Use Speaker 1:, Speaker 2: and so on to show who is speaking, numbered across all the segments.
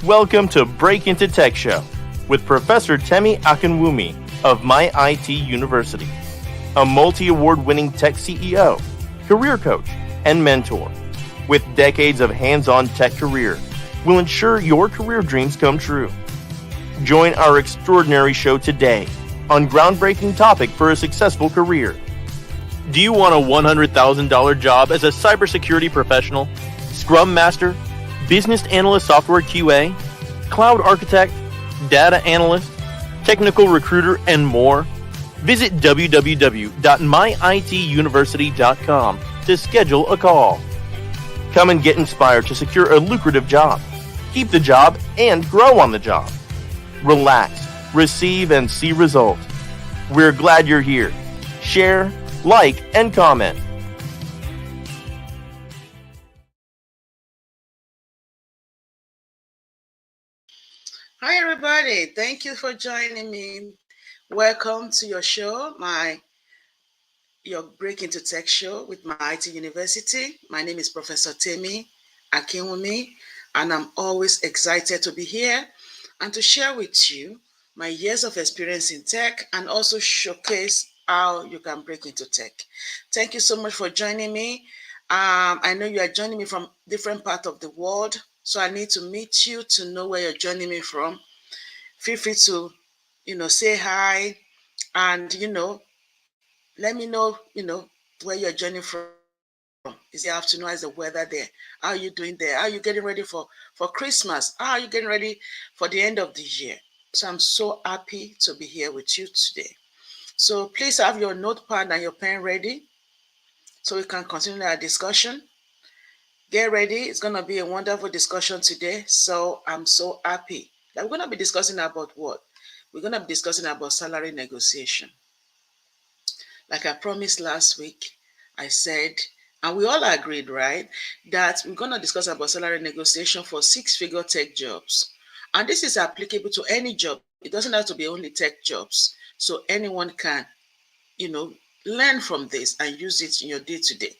Speaker 1: Welcome to Break Into Tech Show with Professor Temi Akinwumi of My IT University, a multi-award winning tech CEO, career coach, and mentor. With decades of hands-on tech career, will ensure your career dreams come true. Join our extraordinary show today on groundbreaking topic for a successful career. Do you want a $100,000 job as a cybersecurity professional, Scrum Master, Business Analyst Software QA, Cloud Architect, Data Analyst, Technical Recruiter, and more? Visit www.myituniversity.com to schedule a call. Come and get inspired to secure a lucrative job, keep the job, and grow on the job. Relax, receive, and see results. We're glad you're here. Share, like, and comment.
Speaker 2: Hi, everybody. Thank you for joining me. Welcome to your show, your Break Into Tech show with my IT University. My name is Professor Temi Akinwumi, and I'm always excited to be here and to share with you my years of experience in tech and also showcase how you can break into tech. Thank you so much for joining me. I know you are joining me from different parts of the world, so I need to meet you to know where you're joining me from. Feel free to, say hi and, let me know, where you're joining from. Is the afternoon? How's the weather there? How are you doing there? How are you getting ready for Christmas? How are you getting ready for the end of the year? So I'm so happy to be here with you today. So please have your notepad and your pen ready so we can continue our discussion. Get ready. It's going to be a wonderful discussion today. So I'm so happy. Now, we're going to be discussing about what? We're going to be discussing about salary negotiation. Like I promised last week, I said, and we all agreed, right, that we're going to discuss about salary negotiation for six-figure tech jobs. And this is applicable to any job. It doesn't have to be only tech jobs. So anyone can, learn from this and use it in your day-to-day.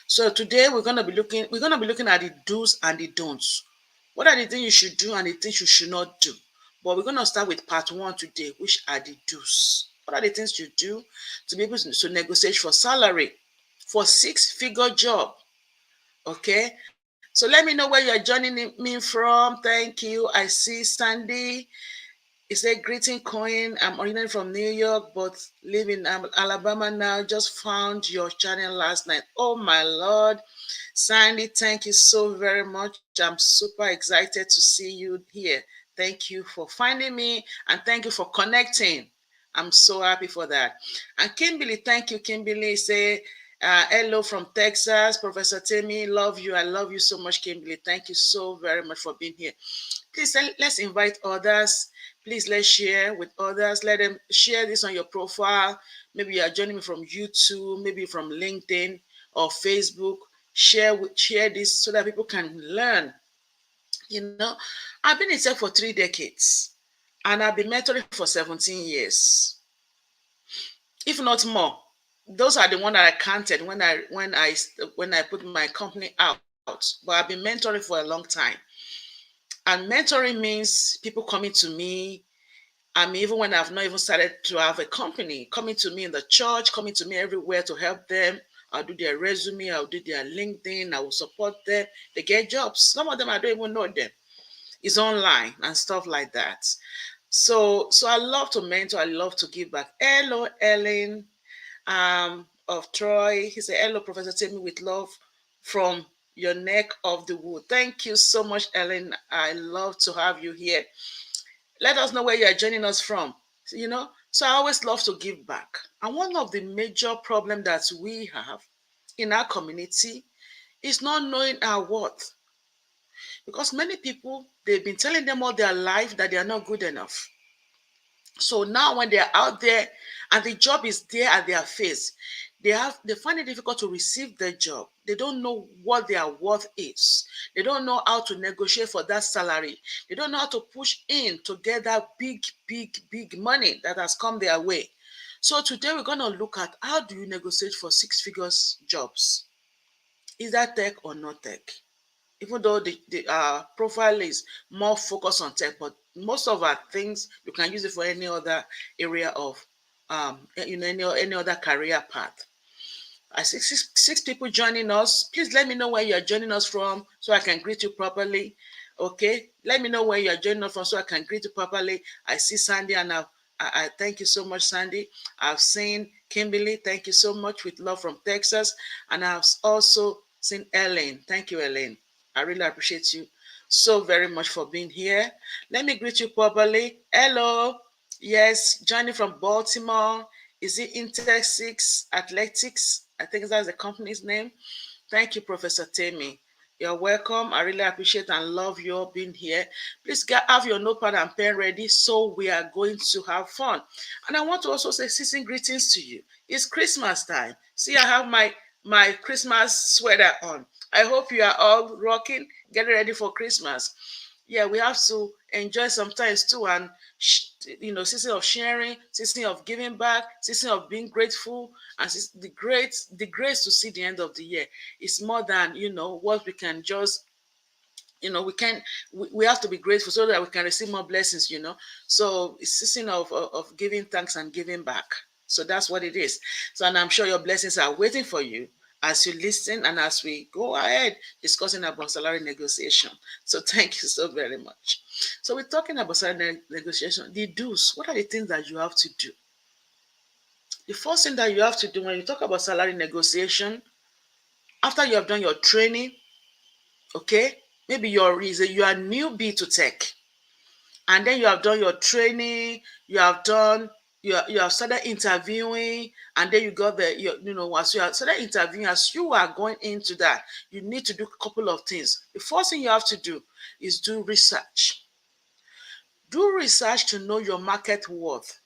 Speaker 2: So today we're going to be looking at the do's and the don'ts. What are the things you should do and the things you should not do? But we're going to start with part one today, which are the do's. What are the things you do to be able to negotiate for salary for six-figure job? Okay. So let me know where you're joining me from. Thank you. I see Sandy. It's a greeting coin. I'm originally from New York, but live in Alabama now. Just found your channel last night. Oh my Lord. Sandy, thank you so very much. I'm super excited to see you here. Thank you for finding me and thank you for connecting. I'm so happy for that. And Kimberly, thank you, Kimberly. Say hello from Texas. Professor Temi, love you. I love you so much, Kimberly. Thank you so very much for being here. Please let's invite others. Please let's share with others. Let them share this on your profile. Maybe you are joining me from YouTube, maybe from LinkedIn or Facebook. Share this so that people can learn. I've been in tech for 3 decades and I've been mentoring for 17 years, if not more. Those are the ones that I counted when I put my company out. But I've been mentoring for a long time. And mentoring means people coming to me. Even when I've not even started to have a company, coming to me in the church, coming to me everywhere to help them. I'll do their resume, I'll do their LinkedIn, I will support them. They get jobs. Some of them, I don't even know them. It's online and stuff like that. So I love to mentor, I love to give back. Hello, Ellen of Troy. He said, hello, Professor Temi, with love from your neck of the wood. Thank you so much, Ellen. I love to have you here. Let us know where you are joining us from. So I always love to give back. And one of the major problems that we have in our community is not knowing our worth. Because many people, they've been telling them all their life that they are not good enough. So now when they're out there and the job is there at their face, they find it difficult to receive the job. They don't know what their worth is. They don't know how to negotiate for that salary. They don't know how to push in to get that big, big, big money that has come their way. So today we're going to look at how do you negotiate for six figures jobs? Is that tech or not tech? Even though the profile is more focused on tech, but most of our things you can use it for any other area of any other career path. I see six people joining us. Please let me know where you are joining us from so I can greet you properly. Okay, let me know where you are joining us from so I can greet you properly. I see Sandy, and I thank you so much, Sandy. I've seen Kimberly. Thank you so much, with love from Texas. And I've also seen Ellen. Thank you, Ellen. I really appreciate you so very much for being here. Let me greet you properly. Hello. Yes, joining from Baltimore. Is it Intex 6 Athletics? I think that's the company's name. Thank you, Professor Temi. You're welcome. I really appreciate and love your being here. Please have your notepad and pen ready, so we are going to have fun. And I want to also say season greetings to you. It's Christmas time. See, I have my Christmas sweater on. I hope you are all rocking, getting ready for Christmas. Yeah, we have to enjoy sometimes too, and season of sharing, season of giving back, season of being grateful, and the grace to see the end of the year. It's more than what we can just we can we have to be grateful so that we can receive more blessings. So it's season of giving thanks and giving back. So that's what it is. So, and I'm sure your blessings are waiting for you as you listen and as we go ahead discussing about salary negotiation. So thank you so very much. So we're talking about salary negotiation. The do's. What are the things that you have to do? The first thing that you have to do when you talk about salary negotiation, after you have done your training, okay, maybe you are newbie to tech, and then you have done your training, you have started interviewing, and then you got as you have started interviewing, as you are going into that, you need to do a couple of things. The first thing you have to do is do research. Do research to know your market worth.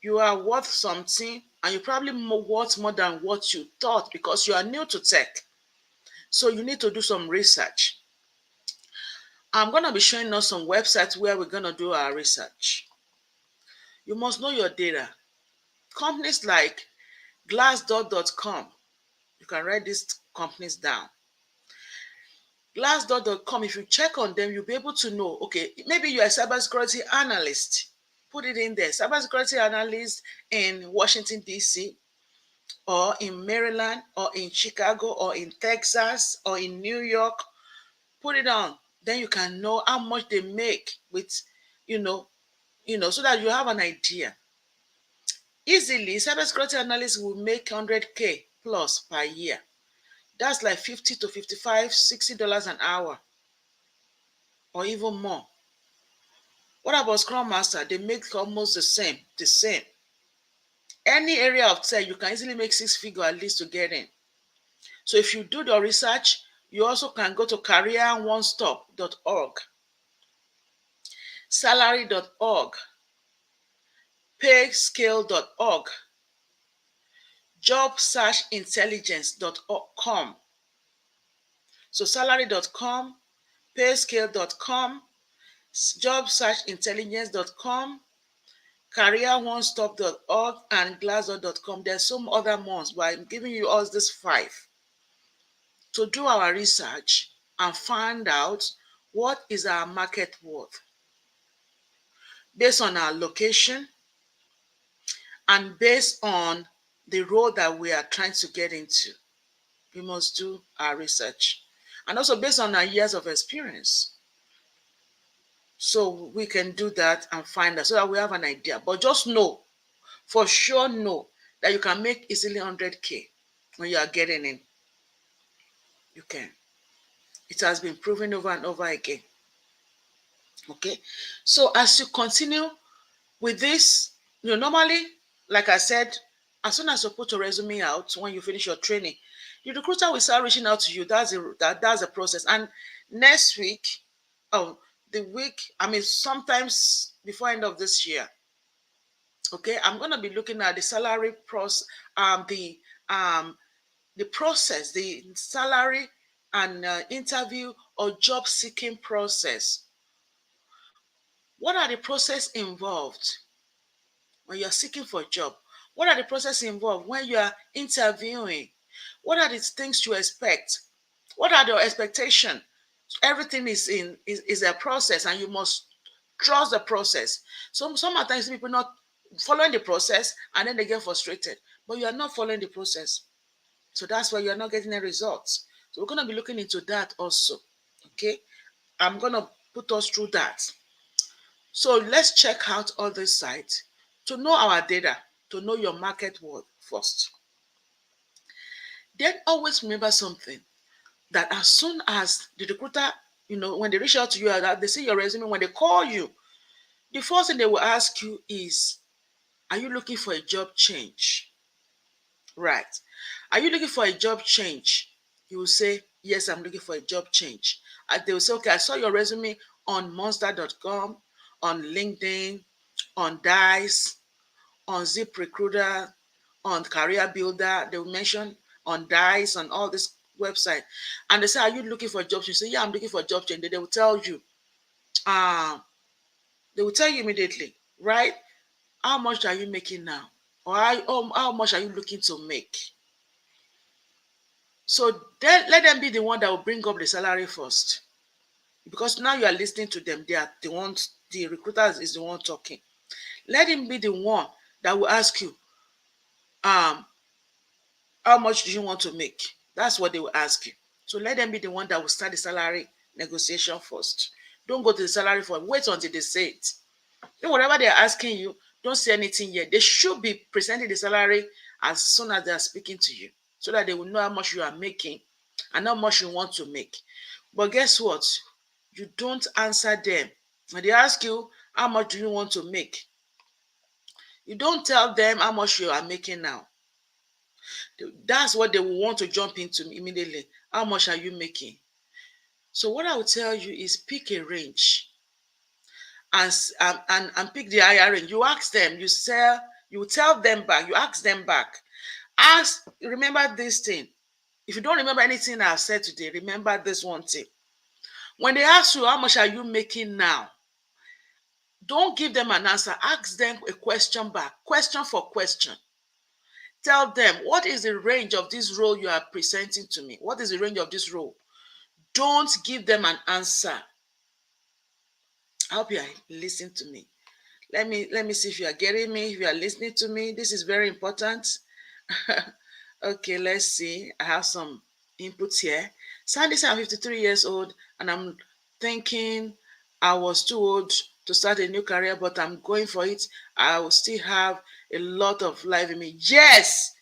Speaker 2: You are worth something, and you probably worth more than what you thought because you are new to tech. So you need to do some research. I'm going to be showing us some websites where we're going to do our research. You must know your data. Companies like glassdoor.com, you can write these companies down. Glassdoor.com, if you check on them, you'll be able to know, okay, maybe you're a cybersecurity analyst. Put it in there. Cybersecurity analyst in Washington, D.C., or in Maryland, or in Chicago, or in Texas, or in New York. Put it on. Then you can know how much they make with, so that you have an idea. Easily, cybersecurity analysts will make 100K plus per year. That's like 50 to 55, $60 an hour, or even more. What about Scrum Master? They make almost the same. Any area of tech, you can easily make six figures at least to get in. So if you do the research, you also can go to careeronestop.org, salary.org, payscale.org, jobsearchintelligence.com. So salary.com, payscale.com, jobsearchintelligence.com, careeronestop.org, and glassdoor.com. There's some other ones, but I'm giving you all these five to do our research and find out what is our market worth based on our location and based on the role that we are trying to get into. We must do our research, and also based on our years of experience. So we can do that and find that so that we have an idea. But just know, for sure know, that you can make easily 100K when you are getting in. You can. It has been proven over and over again. Okay. So as you continue with this, normally, like I said, as soon as you put your resume out, when you finish your training, the recruiter will start reaching out to you. That's the process. And next week, sometimes before end of this year, okay, I'm going to be looking at the salary process, the process, the salary and interview or job seeking process. What are the process involved? when you're seeking for a job? What are the processes involved when you are interviewing? What are the things you expect? What are your expectations? Everything is a process, and you must trust the process. Sometimes people not following the process and then they get frustrated, but you are not following the process. So that's why you're not getting the results. So we're going to be looking into that also. Okay. I'm going to put us through that. So let's check out all these sites to know our data, to know your market worth first. Then always remember something, that as soon as the recruiter, when they reach out to you, they see your resume, when they call you, the first thing they will ask you is, are you looking for a job change? Right. Are you looking for a job change? You will say, yes, I'm looking for a job change. And they will say, okay, I saw your resume on monster.com, on LinkedIn, on Dice, on ZipRecruiter, on Career Builder. They will mention on Dice, on all this website. And they say, are you looking for a job change? You say, yeah, I'm looking for a job change. They will tell you, uh, they will tell you immediately, right? How much are you making now? Or how much are you looking to make? So then let them be the one that will bring up the salary first. Because now you are listening to them. They are the ones, the recruiters is the one talking. Let him be the one that will ask you, how much do you want to make? That's what they will ask you. So let them be the one that will start the salary negotiation first. Don't go to the salary first. Wait until they say it. Then whatever they are asking you, don't say anything yet. They should be presenting the salary as soon as they are speaking to you, so that they will know how much you are making and how much you want to make. But guess what? You don't answer them. When they ask you, how much do you want to make? You don't tell them how much you are making now. That's what they will want to jump into immediately. How much are you making? So what I will tell you is pick a range and pick the higher range. You ask them, you tell them back, you ask them back. Remember this thing. If you don't remember anything I've said today, remember this one thing. When they ask you how much are you making now, don't give them an answer. Ask them a question back, question for question. Tell them, what is the range of this role you are presenting to me? What is the range of this role? Don't give them an answer. I hope you are listening to me. Let me see if you are getting me, if you are listening to me. This is very important. Okay, let's see. I have some inputs here. Sandy said, I'm 53 years old and I'm thinking I was too old to start a new career, but I'm going for it. I will still have a lot of life in me. Yes,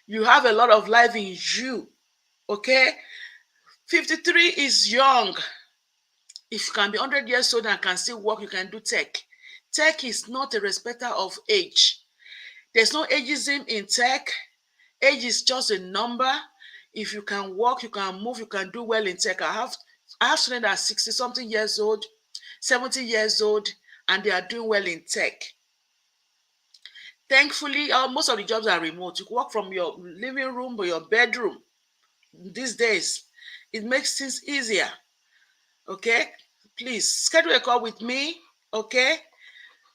Speaker 2: you have a lot of life in you. Okay? 53 is young. If you can be 100 years old and can still work, you can do tech. Tech is not a respecter of age. There's no ageism in tech. Age is just a number. If you can walk, you can move, you can do well in tech. I have students that are 60 something years old, 70 years old, and they are doing well in tech. Thankfully, most of the jobs are remote. You can work from your living room or your bedroom. These days, it makes things easier. Okay, please schedule a call with me. Okay,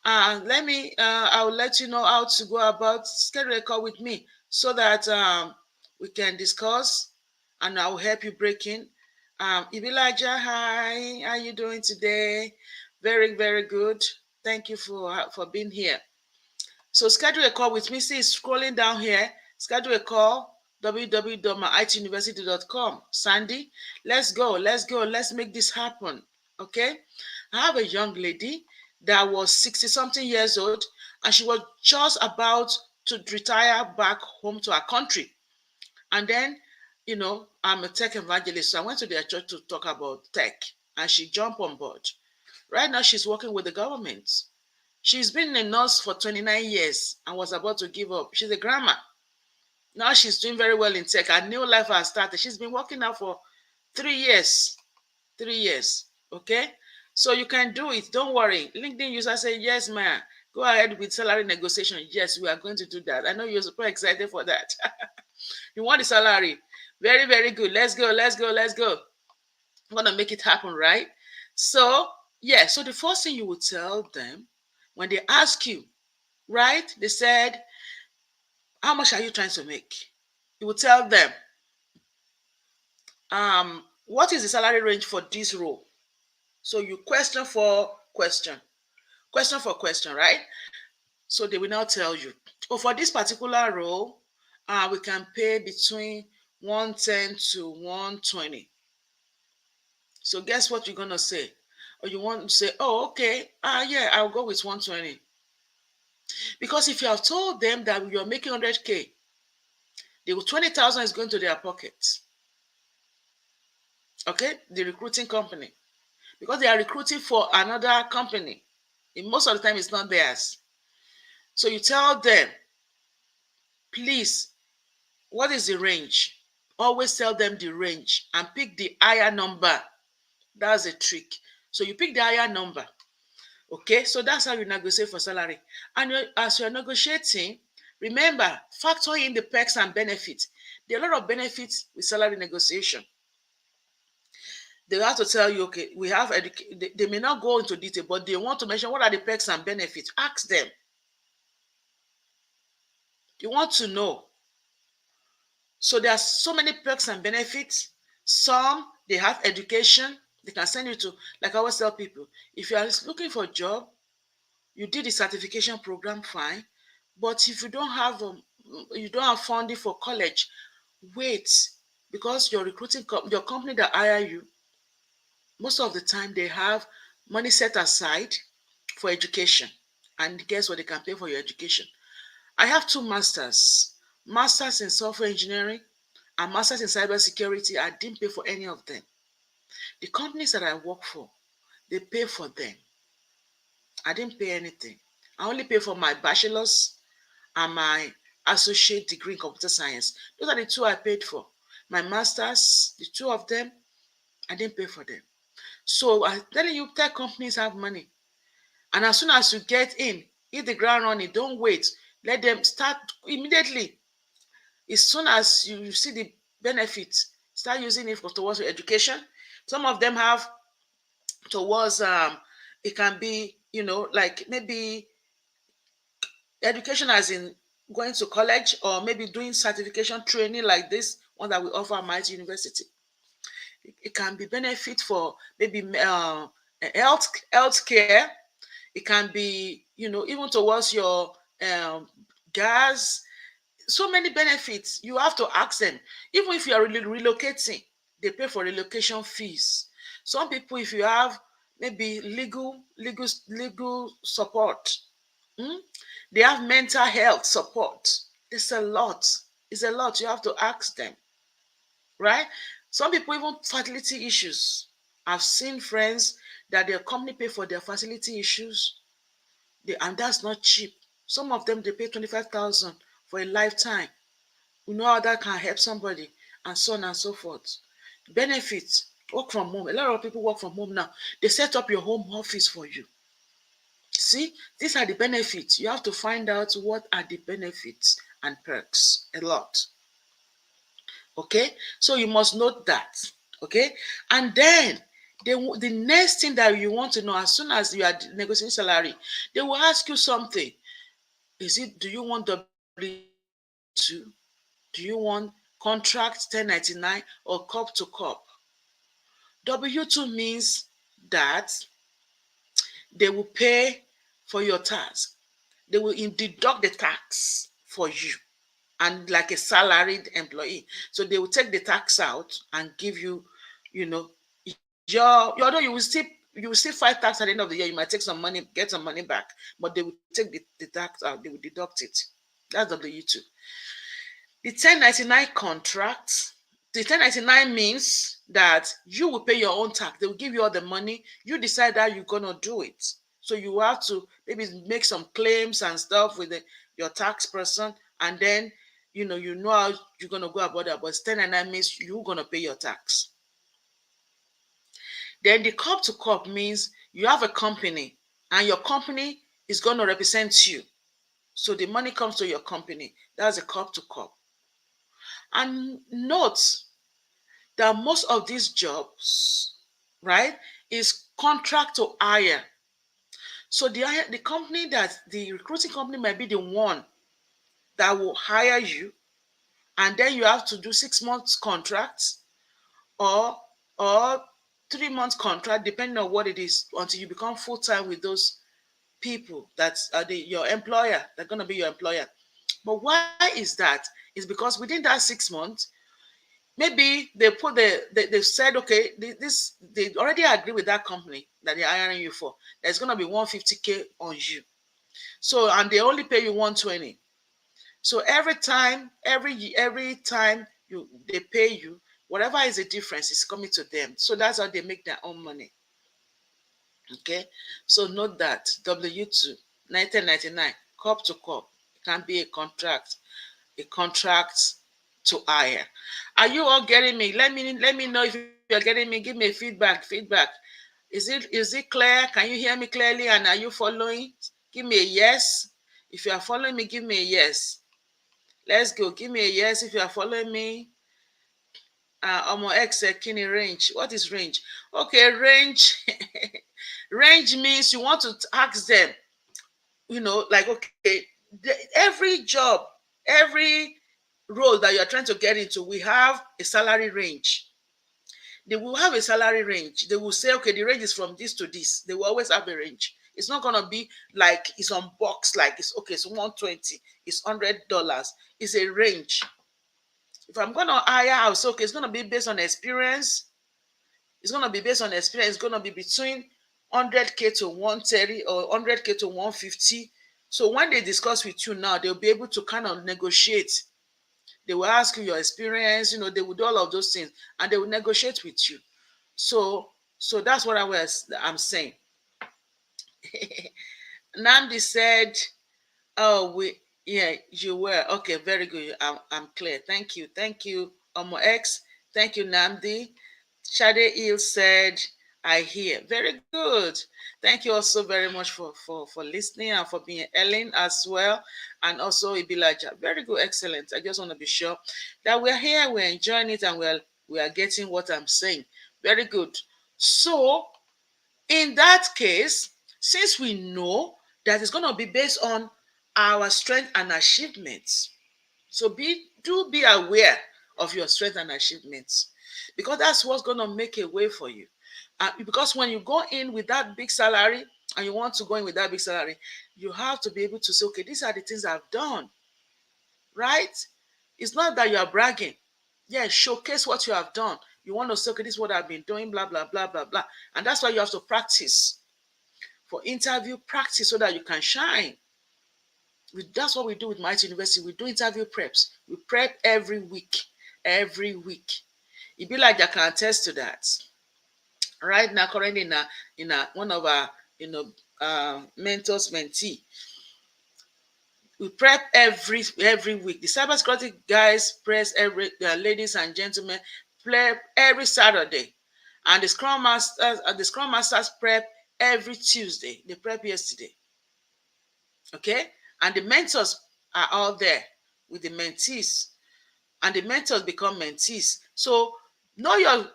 Speaker 2: I will let you know how to go about schedule a call with me so that we can discuss and I will help you break in. Ibilaja, hi, how are you doing today? Very, very good. Thank you for being here. So schedule a call with me. See, scrolling down here. Schedule a call, www.myituniversity.com. Sandy, let's go. Let's make this happen. Okay? I have a young lady that was 60 something years old and she was just about to retire back home to her country. And then, I'm a tech evangelist. So I went to their church to talk about tech and she jumped on board. Right now, she's working with the government. She's been a nurse for 29 years and was about to give up. She's a grandma. Now she's doing very well in tech. Her new life has started. She's been working now for 3 years. 3 years. Okay? So you can do it. Don't worry. LinkedIn user say, yes, ma'am. Go ahead with salary negotiation. Yes, we are going to do that. I know you're super excited for that. You want the salary. Very, very good. Let's go. I'm going to make it happen, right? So, yeah. So the first thing you will tell them when they ask you, right? They said, how much are you trying to make? You will tell them, what is the salary range for this role? So you question for question for question, right? So they will now tell you, oh, for this particular role, we can pay between 110 to 120. So guess what you're going to say? Or you want to say, oh, okay, yeah, I'll go with 120. Because if you have told them that you're making 100K, the 20,000 is going to their pockets. Okay, the recruiting company, because they are recruiting for another company. And most of the time, it's not theirs. So you tell them, please, what is the range? Always tell them the range and pick the higher number. That's a trick. So you pick the higher number. Okay, so that's how you negotiate for salary. And as you're negotiating, remember, factor in the perks and benefits. There are a lot of benefits with salary negotiation. They have to tell you, okay, we have they may not go into detail, but they want to mention what are the perks and benefits. Ask them. You want to know. So there are so many perks and benefits. Some, they have education. They can send you to, like I always tell people, if you are looking for a job, you did the certification program, fine. But if you don't have funding for college, wait, because your your company that hire you, most of the time they have money set aside for education. And guess what? They can pay for your education. I have two masters in software engineering and masters in cybersecurity. I didn't pay for any of them. The companies that I work for, they pay for them. I didn't pay anything. I only pay for my bachelor's and my associate degree in computer science. Those are the two I paid for. My masters, the two of them, I didn't pay for them. So I'm telling you, tech companies have money. And as soon as you get in, hit the ground running, don't wait. Let them start immediately. As soon as you see the benefits, start using it towards your education. Some of them have towards it can be, like maybe education as in going to college or maybe doing certification training like this one that we offer at my university. It can be benefit for maybe health care. It can be, even towards your gas. So many benefits. You have to ask them. Even if you are really relocating, they pay for relocation fees. Some people, if you have maybe legal support, they have mental health support. It's a lot. It's a lot. You have to ask them, right? Some people even fertility issues. I've seen friends that their company pay for their fertility issues, and that's not cheap. Some of them they pay 25,000 for a lifetime. You know how that can help somebody, and so on and so forth. Benefits, work from home. A lot of people work from home now. They set up your home office for you. See, these are the benefits. You have to find out what are the benefits and perks. A lot. Okay, so you must note that. Okay, and then the next thing that you want to know, as soon as you are negotiating salary, they will ask you something. Do you want W2? Do you want contract 1099 or cup to cup? W2 means that they will pay for your tax. They will deduct the tax for you, and like a salaried employee. So they will take the tax out and give you, although you will still fight tax at the end of the year. You might take some money, get some money back, but they will take the tax out, they will deduct it. That's W2. The 1099 contract, the 1099 means that you will pay your own tax. They will give you all the money. You decide how you're going to do it. So you have to maybe make some claims and stuff with your tax person, and then you know how you're going to go about that. But 1099 means you're going to pay your tax. Then the cup to cup means you have a company, and your company is going to represent you. So the money comes to your company. That's a cup to cup. And note that most of these jobs, right, is contract to hire. So the company that the recruiting company might be the one that will hire you, and then you have to do 6 months contracts or or 3 months contract, depending on what it is, until you become full time with those people that are your employer. They're gonna be your employer. But why is that? It's because within that 6 months, maybe they said, okay, this they already agree with that company that they're hiring you for. There's gonna be 150K on you. So and they only pay you 120. So every time they pay you, whatever is the difference is coming to them. So that's how they make their own money. Okay. So note that W2 1999 corp to corp, it can be a contract to hire. Are you all getting me? Let me know if you're getting me. Give me feedback. Is it clear? Can you hear me clearly? And are you following? Give me a yes. If you are following me, give me a yes. Let's go. Give me a yes if you are following me. Omo X Kini range. What is range? Okay, range. Range means you want to ask them, like, okay, every job, every role that you're trying to get into, we have a salary range. They will have a salary range. They will say, okay, the range is from this to this. They will always have a range. It's not gonna be like it's on box, like it's okay, it's 120, it's $100. It's a range. If I'm gonna hire house, okay, it's gonna be based on experience. It's gonna be based on experience. It's gonna be between 100K to 130 or 100K to 150. So when they discuss with you now, they'll be able to kind of negotiate. They will ask you your experience, they will do all of those things, and they will negotiate with you. So that's what I'm saying. Namdi said, "Oh, you were okay. Very good. I'm clear. Thank you. Omo X. Thank you, Namdi." Shade Hill said, "I hear." Very good. Thank you also very much for listening and for being Ellen as well, and also Ibilaja. Very good, excellent. I just want to be sure that we're here, we're enjoying it, and we are getting what I'm saying. Very good. So in that case, since we know that it's going to be based on our strength and achievements, so do be aware of your strength and achievements, because that's what's going to make a way for you. Because when you go in with that big salary and you want to go in with that big salary, you have to be able to say, okay, these are the things I've done, right? It's not that you are bragging. Yeah, showcase what you have done. You want to say, okay, this is what I've been doing, blah, blah, blah, blah, blah. And that's why you have to practice. For interview, practice so that you can shine. That's what we do with Mighty University. We do interview preps. We prep every week. Every week. It be like I can attest to that. Right now, currently in one of our mentors, mentee, we prep every week. The cybersecurity guys press ladies and gentlemen, prep every Saturday, and the Scrum Masters prep every Tuesday. They prep yesterday. Okay, and the mentors are all there with the mentees, and the mentors become mentees. So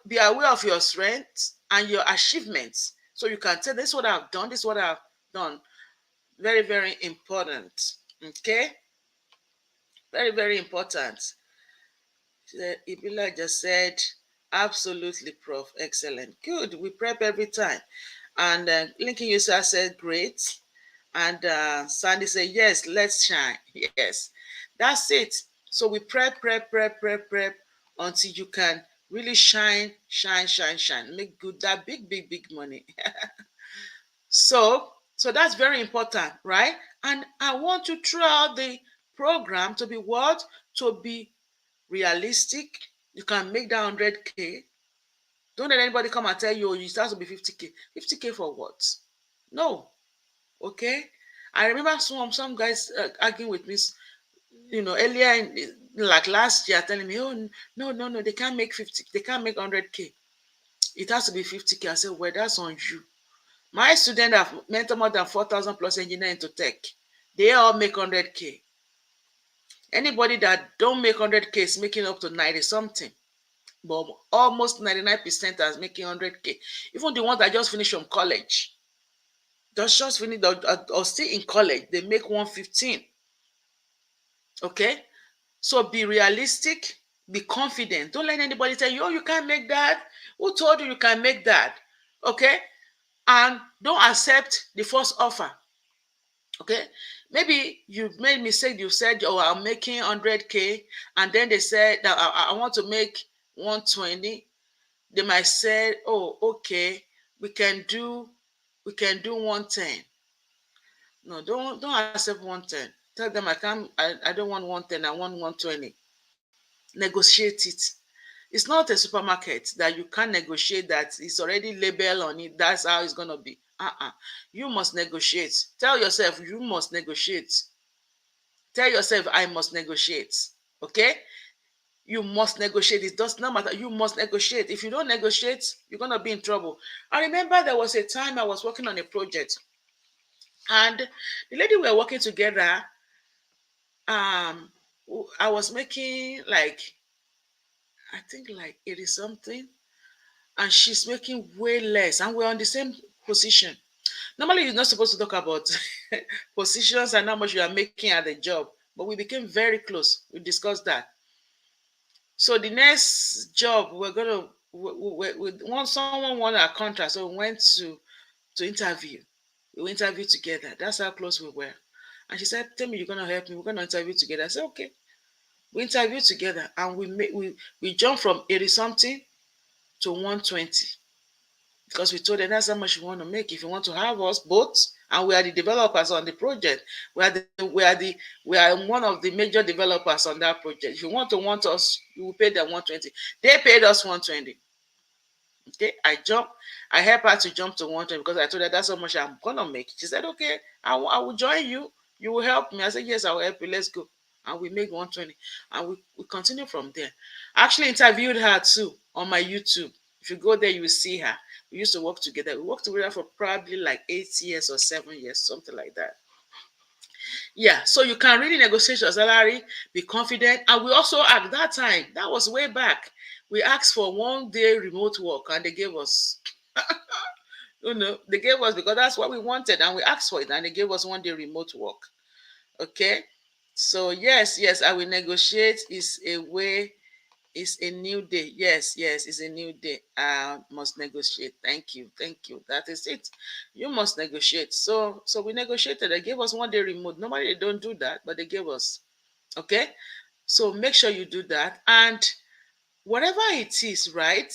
Speaker 2: be aware of your strengths and your achievements, so you can tell, this is what I've done, this is what I've done. Very, very important. Okay, very, very important. Ibila just said, absolutely, Prof. Excellent. Good. We prep every time. And Linking User said, great. And Sandy said, yes, let's shine. Yes, that's it. So we prep until you can really shine. Make good, that big money. So that's very important, right? And I want you throughout the program to be what? To be realistic. You can make that 100K. Don't let anybody come and tell you, oh, you start to be 50K. 50K for what? No. Okay. I remember some guys arguing with me, earlier like last year, telling me, oh, no, they can't make 50, they can't make 100K. It has to be 50K. I said, well, that's on you. My students have mentored more than 4,000 plus engineers into tech. They all make 100K. Anybody that don't make 100K is making up to 90 something. But almost 99% are making 100K. Even the ones that just finished from college. just finished or still in college, they make 115. Okay? So be realistic, be confident. Don't let anybody tell you, oh, you can't make that. Who told you you can make that? Okay? And don't accept the first offer. Okay? Maybe you've made mistake. You said, oh, I'm making 100K. And then they said that I want to make 120. They might say, oh, okay, we can do 110. No, don't accept 110. Tell them I don't want 110, I want 120. Negotiate it. It's not a supermarket that you can't negotiate, that it's already labeled on it. That's how it's gonna be. You must negotiate. Tell yourself you must negotiate. Tell yourself I must negotiate. Okay? You must negotiate. It does not matter. You must negotiate. If you don't negotiate, you're gonna be in trouble. I remember there was a time I was working on a project, and the lady we were working together, um, I was making like, I think like 80 something, and she's making way less, and we're on the same position. Normally, you're not supposed to talk about positions and how much you are making at the job, but we became very close. We discussed that. So the next job we're gonna we want someone wanted a contract, so we went to interview. We interviewed together. That's how close we were. And she said, "Tell me, you're gonna help me. We're gonna interview together." I said, "Okay." We interviewed together, and we jumped from 80 something to 120, because we told them that's how much we want to make. If you want to have us both, and we are the developers on the project, we are one of the major developers on that project. If you want us, you will pay them 120. They paid us 120. Okay, I helped her to jump to 120 because I told her that's how much I'm gonna make. She said, okay, I will join you. You will help me. I said, yes, I will help you. Let's go. And we make 120. And we continue from there. I actually interviewed her too on my YouTube. If you go there, you will see her. We used to work together. We worked together for probably like 8 years or 7 years, something like that. Yeah, so you can really negotiate your salary, be confident. And we also, at that time, that was way back, we asked for 1 day remote work, and they gave us, they gave us, because that's what we wanted, and we asked for it, and they gave us 1 day remote work. Okay, so yes, I will negotiate. Is a way, it's a new day. Yes, it's a new day. I must negotiate. Thank you. That is it. You must negotiate. So we negotiated. They gave us 1 day remote. Normally they don't do that, but they gave us. Okay, so make sure you do that, and whatever it is, right?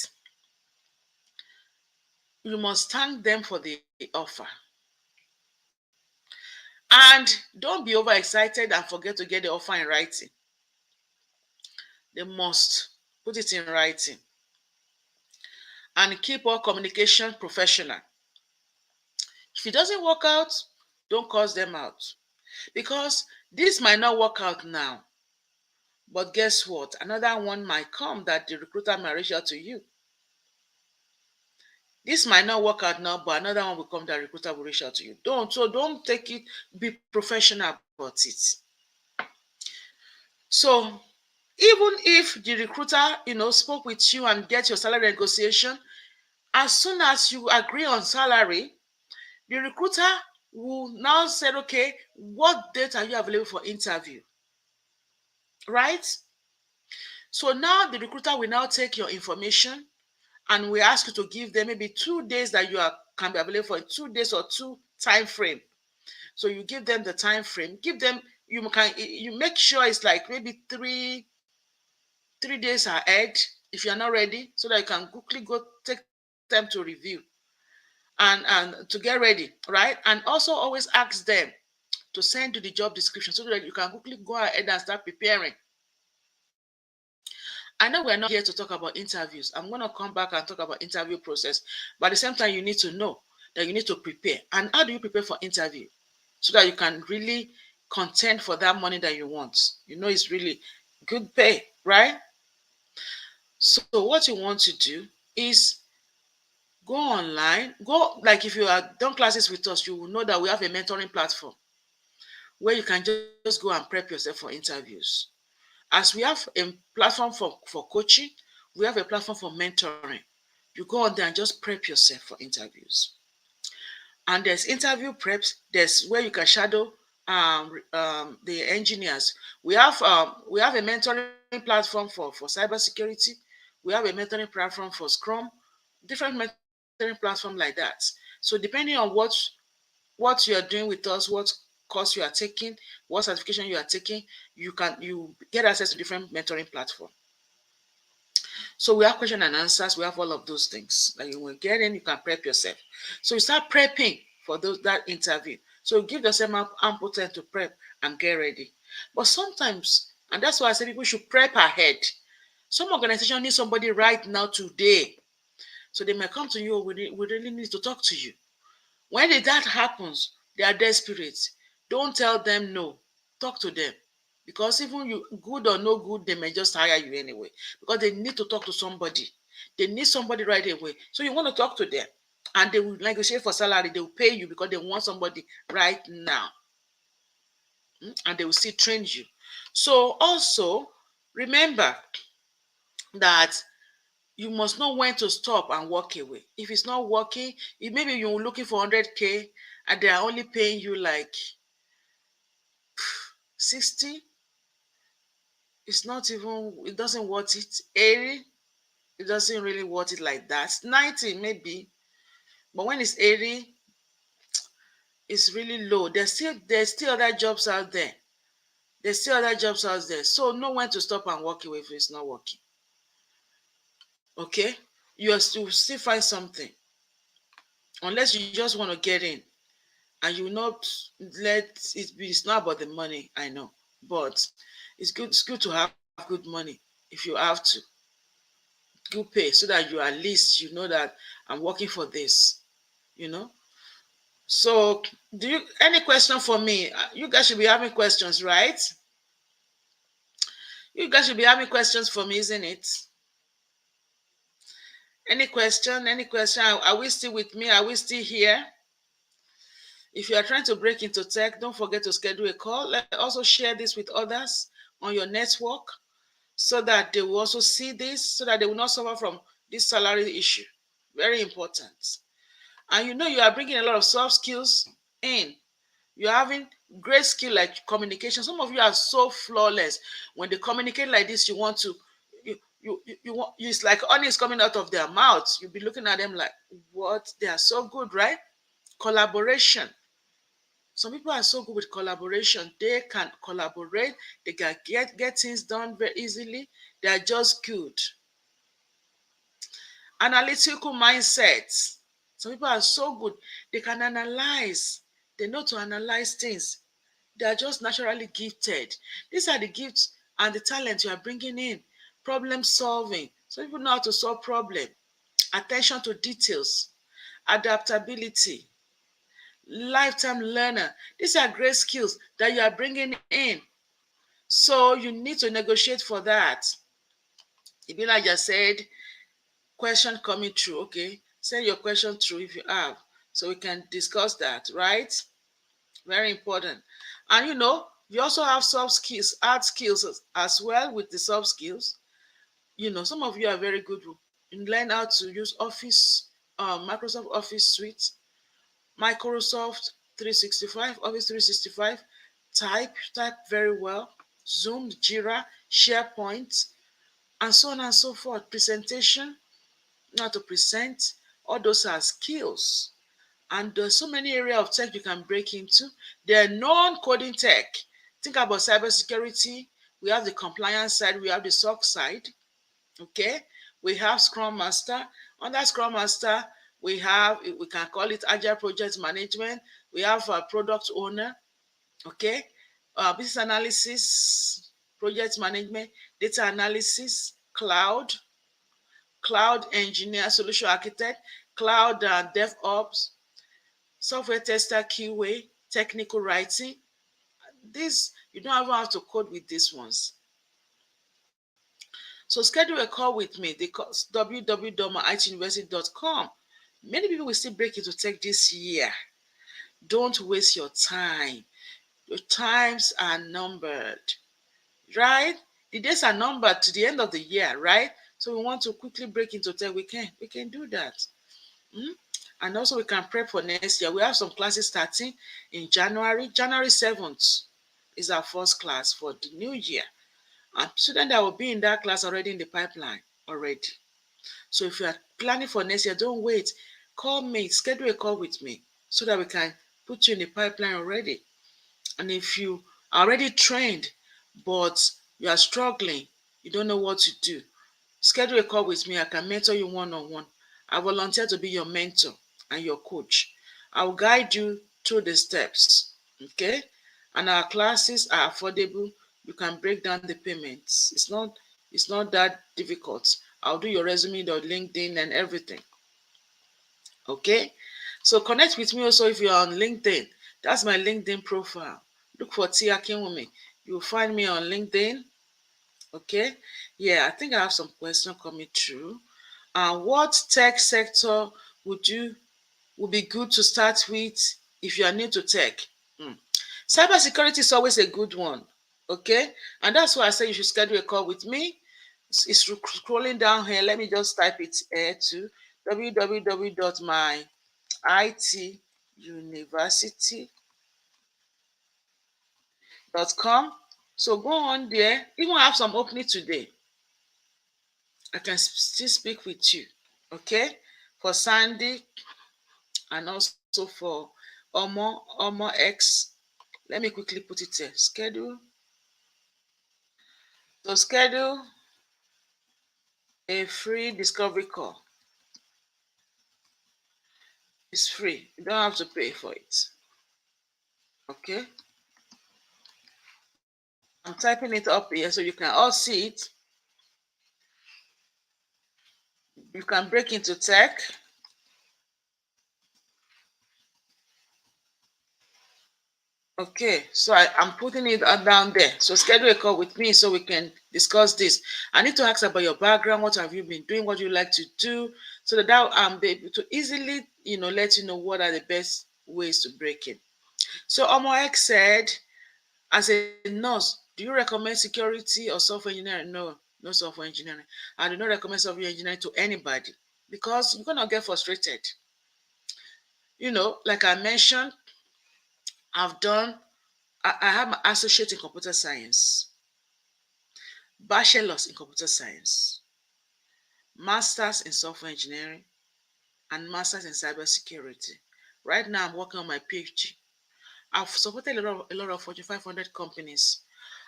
Speaker 2: You must thank them for the offer. And don't be overexcited and forget to get the offer in writing. They must put it in writing. And keep all communication professional. If it doesn't work out, don't curse them out. Because this might not work out now. But guess what? Another one might come that the recruiter might reach out to you. This might not work out now, but another one will come that recruiter will reach out to you. Don't take it, be professional about it. So even if the recruiter, spoke with you and get your salary negotiation, as soon as you agree on salary, the recruiter will now say, okay, what date are you available for interview? Right? So now the recruiter will now take your information, and we ask you to give them maybe 2 days that can be available for 2 days or 2 time frame. So you give them the time frame. Give them, you make sure it's like maybe 3 days ahead if you're not ready, so that you can quickly go take time to review and to get ready, right? And also always ask them to send you the job description so that you can quickly go ahead and start preparing. I know we're not here to talk about interviews. I'm going to come back and talk about interview process. But at the same time, you need to know that you need to prepare. And how do you prepare for interview? So that you can really contend for that money that you want. It's really good pay, right? So what you want to do is go online. Like if you are done classes with us, you will know that we have a mentoring platform where you can just go and prep yourself for interviews. As we have a platform for coaching, we have a platform for mentoring. You go on there and just prep yourself for interviews. And there's interview preps. There's where you can shadow the engineers. We have a mentoring platform for cybersecurity. We have a mentoring platform for Scrum. Different mentoring platform like that. So depending on what you are doing with us, what course you are taking, what certification you are taking, you get access to different mentoring platform. So we have question and answers. We have all of those things that you will get in. You can prep yourself. So you start prepping for that interview. So give yourself ample time to prep and get ready. But sometimes, and that's why I say people should prep ahead. Some organization need somebody right now today. So they may come to you. We really need to talk to you. When that happens, they are desperate. Don't tell them no. Talk to them. Because even you, good or no good, they may just hire you anyway. Because they need to talk to somebody. They need somebody right away. So you want to talk to them. And they will negotiate for salary. They will pay you because they want somebody right now. And they will still train you. So also, remember that you must know when to stop and walk away. If it's not working, if maybe you're looking for 100K and they are only paying you like 60, it's not even, it doesn't worth it. 80, it doesn't really worth it like that. 90 maybe, but when it's 80, it's really low. There's still other jobs out there. There's still other jobs out there. So know when to stop and walk away if it's not working. Okay? You still find something. Unless you just want to get in. And you will not let it be. It's not about the money, I know, but it's good to have good money if you have to. Good pay so that you at least you know that I'm working for this, you know. So do you any question for me? You guys should be having questions, right? You guys should be having questions for me, isn't it? Any question? Are we still with me? Are we still here? If you are trying to break into tech, don't forget to schedule a call. Also share this with others on your network so that they will also see this, so that they will not suffer from this salary issue. Very important. And you are bringing a lot of soft skills in. You're having great skill like communication. Some of you are so flawless. When they communicate like this, you want to, you want, it's like honey is coming out of their mouths. You'll be looking at them like, what? They are so good, right? Collaboration. Some people are so good with collaboration. They can collaborate. They can get things done very easily. They are just good. Analytical mindsets. Some people are so good. They can analyze. They know to analyze things. They are just naturally gifted. These are the gifts and the talent you are bringing in. Problem solving. Some people know how to solve problems. Attention to details. Adaptability. Lifetime learner. These are great skills that you are bringing in. So you need to negotiate for that. Ibila just said, question coming through. Okay, send your question through if you have, so we can discuss that, right? Very important. And you also have soft skills, hard skills as well with the soft skills. Some of you are very good. You learn how to use Office, Microsoft Office Suite, Microsoft 365, Office 365, type very well, Zoom, Jira, SharePoint, and so on and so forth. Presentation, how to present, all those are skills. And there's so many areas of tech you can break into. There are non-coding tech. Think about cybersecurity. We have the compliance side, we have the SOC side. Okay, we have Scrum Master. Under Scrum Master, we can call it Agile Project Management. We have a product owner. Okay, business analysis, project management, data analysis, cloud engineer, solution architect, cloud DevOps, software tester, QA, technical writing. This, you don't even have to code with these ones. So schedule a call with me. The www.myituniversity.com. Many people will still break into tech this year. Don't waste your time. Your times are numbered, right? The days are numbered to the end of the year, right? So we want to quickly break into tech. We can do that. And also we can prep for next year. We have some classes starting in January. January 7th is our first class for the new year. And students that will be in that class already in the pipeline already. So if you are planning for next year, don't wait. Call me, schedule a call with me so that we can put you in the pipeline already. And if you are already trained, but you are struggling, you don't know what to do, schedule a call with me. I can mentor you one-on-one. I volunteer to be your mentor and your coach. I will guide you through the steps, okay? And our classes are affordable. You can break down the payments. It's not that difficult. I'll do your resume, your LinkedIn and everything, okay? So connect with me also if you're on LinkedIn. That's my LinkedIn profile. Look for T Akinwumi. You'll find me on LinkedIn, okay? Yeah, I think I have some questions coming through. What tech sector would be good to start with if you are new to tech? Cybersecurity is always a good one, okay? And that's why I say you should schedule a call with me. It's scrolling down here. Let me just type it here to www.myituniversity.com. So go on there. Even have some opening today. I can still speak with you, okay? For Sandy and also for Omo X. Let me quickly put it here. Schedule. So schedule a free discovery call. It's free. You don't have to pay for it. Okay. I'm typing it up here so you can all see it. You can break into tech. Okay, so I'm putting it down there. So schedule a call with me so we can discuss this. I need to ask about your background. What have you been doing? What you like to do? So that I'm able to easily, let you know what are the best ways to break in. So Omoek said, as a nurse, do you recommend security or software engineering? No, no software engineering. I do not recommend software engineering to anybody because you're gonna get frustrated. Like I mentioned, I have my associate in computer science, bachelor's in computer science, master's in software engineering, and master's in cybersecurity. Right now, I'm working on my PhD. I've supported a lot of Fortune 500 companies.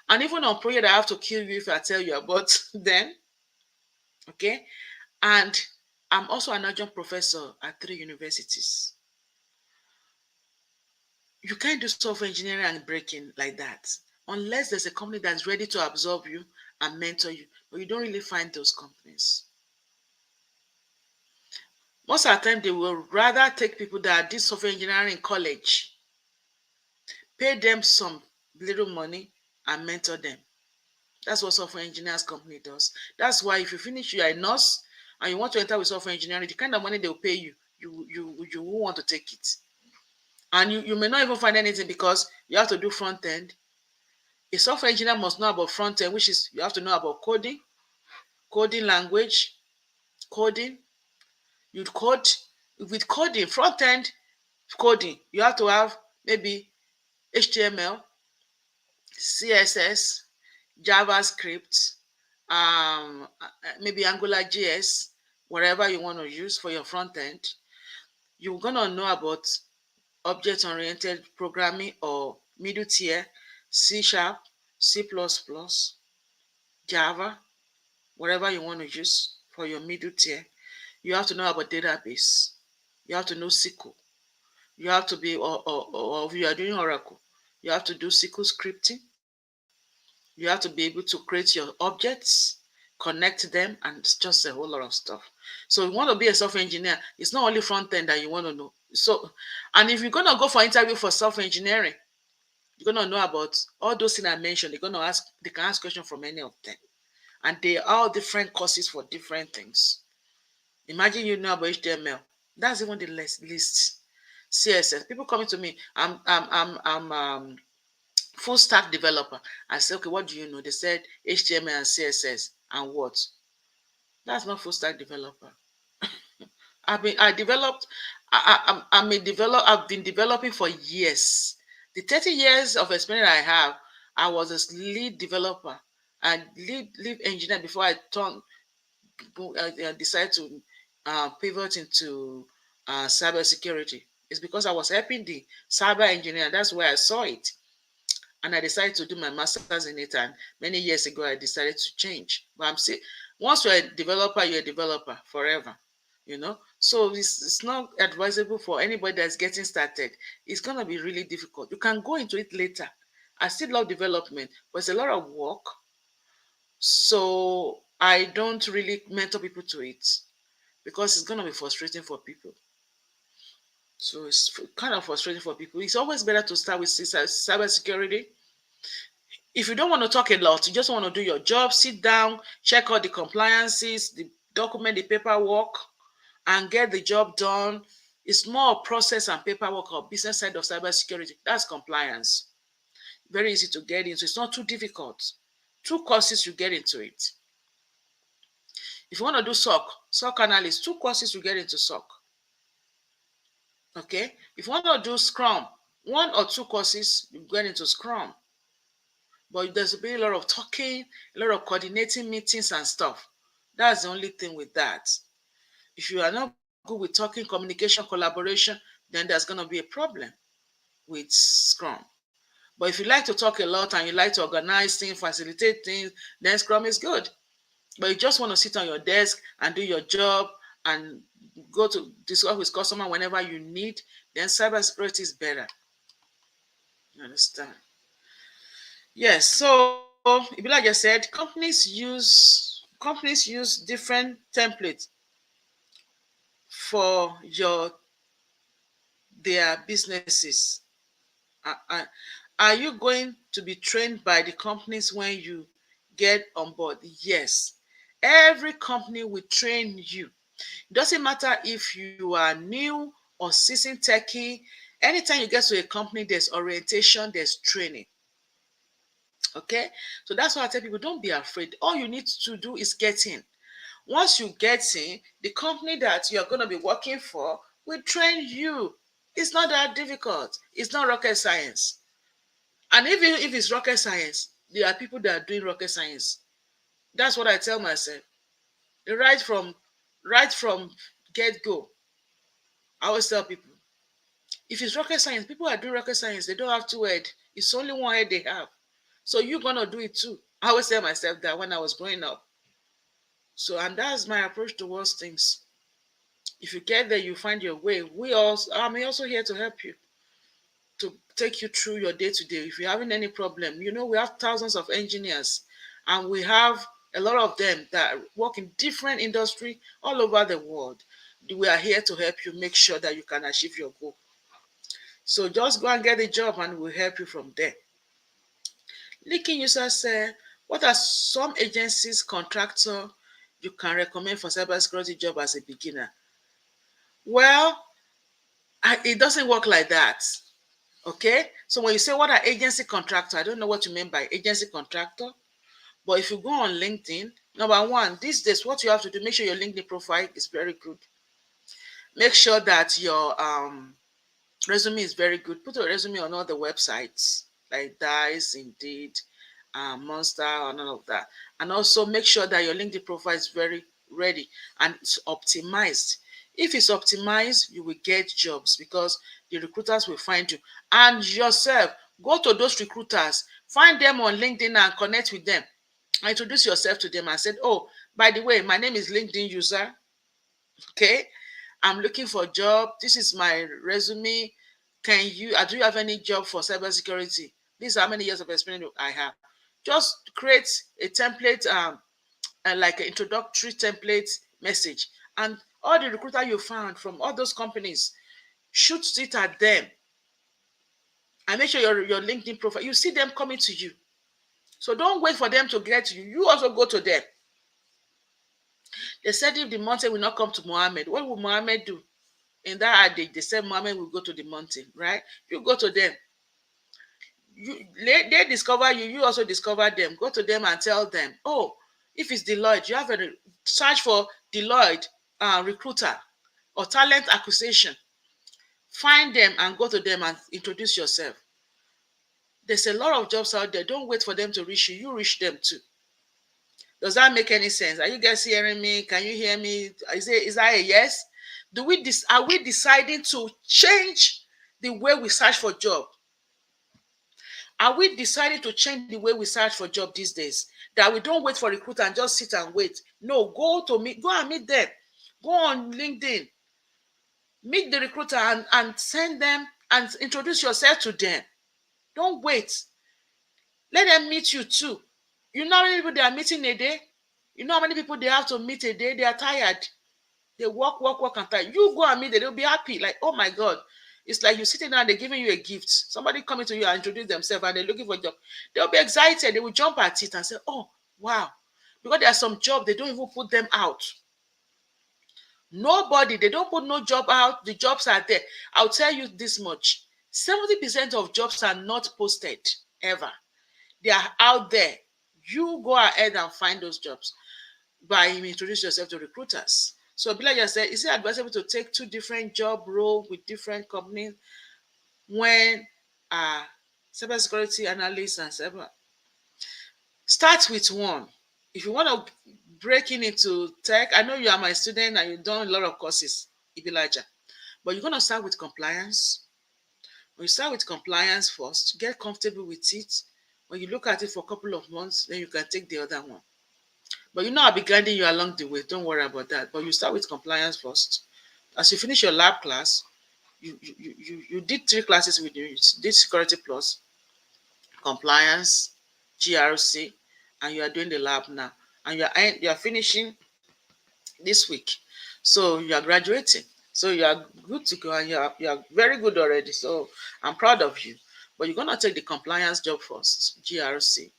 Speaker 2: And even on project, I have to kill you if I tell you about them. Okay. And I'm also an adjunct professor at 3 universities. You can't do software engineering and breaking like that unless there's a company that's ready to absorb you and mentor you. But you don't really find those companies. Most of the time, they will rather take people that did software engineering in college, pay them some little money, and mentor them. That's what software engineers company does. That's why if you finish, you are a nurse, and you want to enter with software engineering, the kind of money they will pay you, you won't want to take it. And you may not even find anything because you have to do front end. A software engineer must know about front end, which is you have to know about coding language, coding. You code with coding, front end coding. You have to have maybe HTML, CSS, JavaScript, maybe Angular JS, whatever you want to use for your front end. You're gonna know about object-oriented programming or middle tier, C#, C++, Java, whatever you want to use for your middle tier. You have to know about database. You have to know SQL. You have to be, or if you are doing Oracle, you have to do SQL scripting. You have to be able to create your objects, connect them, and it's just a whole lot of stuff. So you want to be a software engineer, it's not only front end that you want to know. So, and if you're going to go for interview for software engineering, you're going to know about all those things I mentioned. They can ask questions from any of them. And they are all different courses for different things. Imagine you know about HTML. That's even the least. CSS. People coming to me, I'm full stack developer. I said, okay, what do you know? They said HTML and CSS and what? That's not full stack developer. I developed I'm a develop. I've been developing for years. The 30 years of experience I have, I was a lead developer and lead engineer before I decided to pivot into cybersecurity. It's because I was helping the cyber engineer. That's where I saw it, and I decided to do my master's in it. And many years ago, I decided to change. But I'm still, once you're a developer forever, you know. So it's not advisable for anybody that's getting started. It's gonna be really difficult. You can go into it later. I still love development, but it's a lot of work. So I don't really mentor people to it because it's gonna be frustrating for people. So it's kind of frustrating for people. It's always better to start with cybersecurity. If you don't want to talk a lot, you just want to do your job, sit down, check out the compliances, the document, the paperwork, and get the job done. It's more process and paperwork or business side of cybersecurity. That's compliance. Very easy to get into. It's not too difficult. 2 courses you get into it. If you want to do SOC analyst, 2 courses you get into SOC. Okay. If you want to do Scrum, 1 or 2 courses you get into Scrum. But there's been a lot of talking, a lot of coordinating meetings and stuff. That's the only thing with that. If you are not good with talking, communication, collaboration, then there's going to be a problem with Scrum. But if you like to talk a lot and you like to organize things, facilitate things, then Scrum is good. But you just want to sit on your desk and do your job and go to discuss with customer whenever you need, then cybersecurity is better. You understand? Yes, so like I said, companies use different templates for their businesses. Are you going to be trained by the companies when you get on board? Yes. Every company will train you. It doesn't matter if you are new or seasoned techie. Anytime you get to a company, there's orientation, there's training. Okay, so that's why I tell people don't be afraid. All you need to do is get in. Once you get in, the company that you're going to be working for will train you. It's not that difficult. It's not rocket science. And even if it's rocket science, there are people that are doing rocket science. That's what I tell myself. Right from get go. I always tell people, if it's rocket science, people are doing rocket science. They don't have 2 heads. It's only 1 head they have. So you're gonna do it too. I always tell myself that when I was growing up. So, and that's my approach towards things. If you get there, you find your way. I'm also here to help you, to take you through your day to day. If you're having any problem, we have thousands of engineers, and we have a lot of them that work in different industry all over the world. We are here to help you make sure that you can achieve your goal. So just go and get a job, and we'll help you from there. Leaking users say, what are some agencies, contractor you can recommend for cybersecurity job as a beginner? Well, it doesn't work like that. Okay? So when you say what are agency contractor, I don't know what you mean by agency contractor. But if you go on LinkedIn, number one, these days, what you have to do, make sure your LinkedIn profile is very good. Make sure that your resume is very good. Put your resume on all the websites like Dice, Indeed, Monster, and all of that. And also make sure that your LinkedIn profile is very ready and it's optimized. If it's optimized, you will get jobs because the recruiters will find you. And yourself, go to those recruiters, find them on LinkedIn and connect with them. Introduce yourself to them and said, oh, by the way, my name is LinkedIn user. Okay, I'm looking for a job. This is my resume. Do you have any job for cybersecurity? These are how many years of experience I have. Just create a template, like an introductory template message. And all the recruiter you found from all those companies, shoot it at them. And make sure your LinkedIn profile, you see them coming to you. So don't wait for them to get to you. You also go to them. They said if the mountain will not come to Muhammad, what will Muhammad do? In that adage, they said Muhammad will go to the mountain, right? You go to them. They discover you, you also discover them. Go to them and tell them, oh, if it's Deloitte, you have a search for Deloitte recruiter or talent acquisition. Find them and go to them and introduce yourself. There's a lot of jobs out there. Don't wait for them to reach you. You reach them too. Does that make any sense? Are you guys hearing me? Can you hear me? Is that a yes? Are we deciding to change the way we search for job? Are we deciding to change the way we search for job these days? That we don't wait for recruiter and just sit and wait. No, go and meet them. Go on LinkedIn, meet the recruiter and send them and introduce yourself to them. Don't wait. Let them meet you too. You know how many people they are meeting a day? You know how many people they have to meet a day? They are tired. They work, and tired. You go and meet them, they'll be happy. Like, oh my God. It's like you're sitting down, they're giving you a gift. Somebody coming to you and introduce themselves and they're looking for a job. They'll be excited. They will jump at it and say, oh, wow. Because there are some jobs, they don't even put them out. Nobody, they don't put no job out. The jobs are there. I'll tell you this much. 70% of jobs are not posted ever. They are out there. You go ahead and find those jobs by introducing yourself to recruiters. So Bilaja said, is it advisable to take 2 different job roles with different companies when cybersecurity analysts and cyber? Start with one. If you want to break into tech, I know you are my student and you've done a lot of courses, Ibilaja, but you're going to start with compliance. When you start with compliance first, get comfortable with it. When you look at it for a couple of months, then you can take the other one. But you know I'll be guiding you along the way. Don't worry about that. But you start with compliance first. As you finish your lab class, you did 3 classes with you. You did Security Plus, Compliance, GRC, and you are doing the lab now. And you are finishing this week. So you are graduating. So you are good to go and you are very good already. So I'm proud of you. But you're going to take the compliance job first, GRC.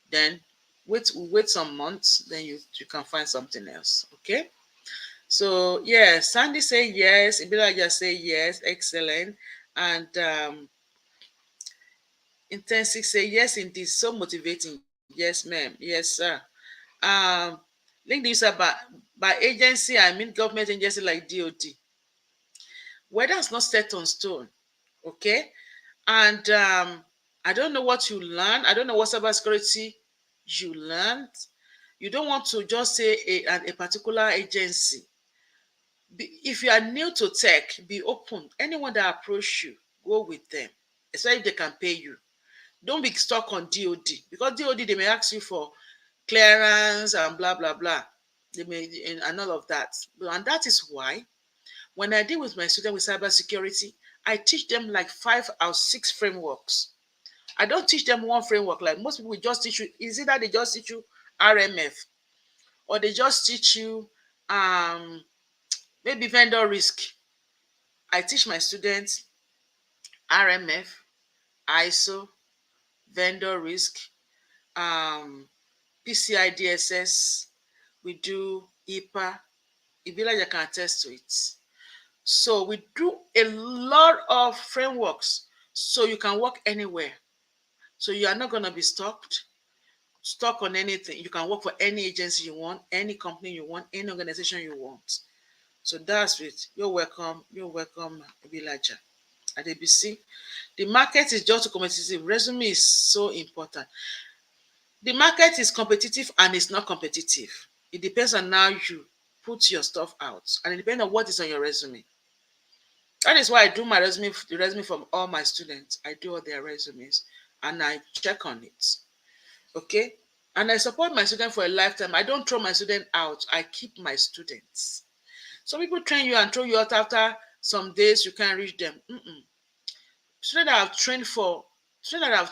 Speaker 2: Then wait some months, then you can find something else. Okay. So yeah, Sandy say yes, Ibilaja say yes, excellent. And Intensive say yes indeed, so motivating. Yes, ma'am. Yes, sir. Um link the user by agency, I mean government agency like DOD. Well, that's not set on stone. Okay. And I don't know what you learn. I don't know what cybersecurity you learned. You don't want to just say a particular agency. If you are new to tech, be open. Anyone that approach you, go with them, especially if they can pay you. Don't be stuck on DOD because DOD they may ask you for clearance and blah blah blah. They may and all of that. And that is why when I deal with my students with cybersecurity, I teach them like 5 or 6 frameworks. I don't teach them one framework like most people just teach you. Is it that they just teach you RMF or they just teach you maybe vendor risk? I teach my students RMF, ISO, vendor risk, PCI DSS. We do IPA. Ibilaja can attest to it. So we do a lot of frameworks so you can work anywhere. So you are not going to be stuck on anything. You can work for any agency you want, any company you want, any organization you want. So that's it. You're welcome. You're welcome, Ibilaja. At ABC, the market is just competitive. Resume is so important. The market is competitive and it's not competitive. It depends on how you put your stuff out, and it depends on what is on your resume. That is why I do my resume, the resume from all my students. I do all their resumes and I check on it. Okay. And I support my student for a lifetime. I don't throw my student out. I keep my students. Some people train you and throw you out after some days. You can't reach them. Students that I've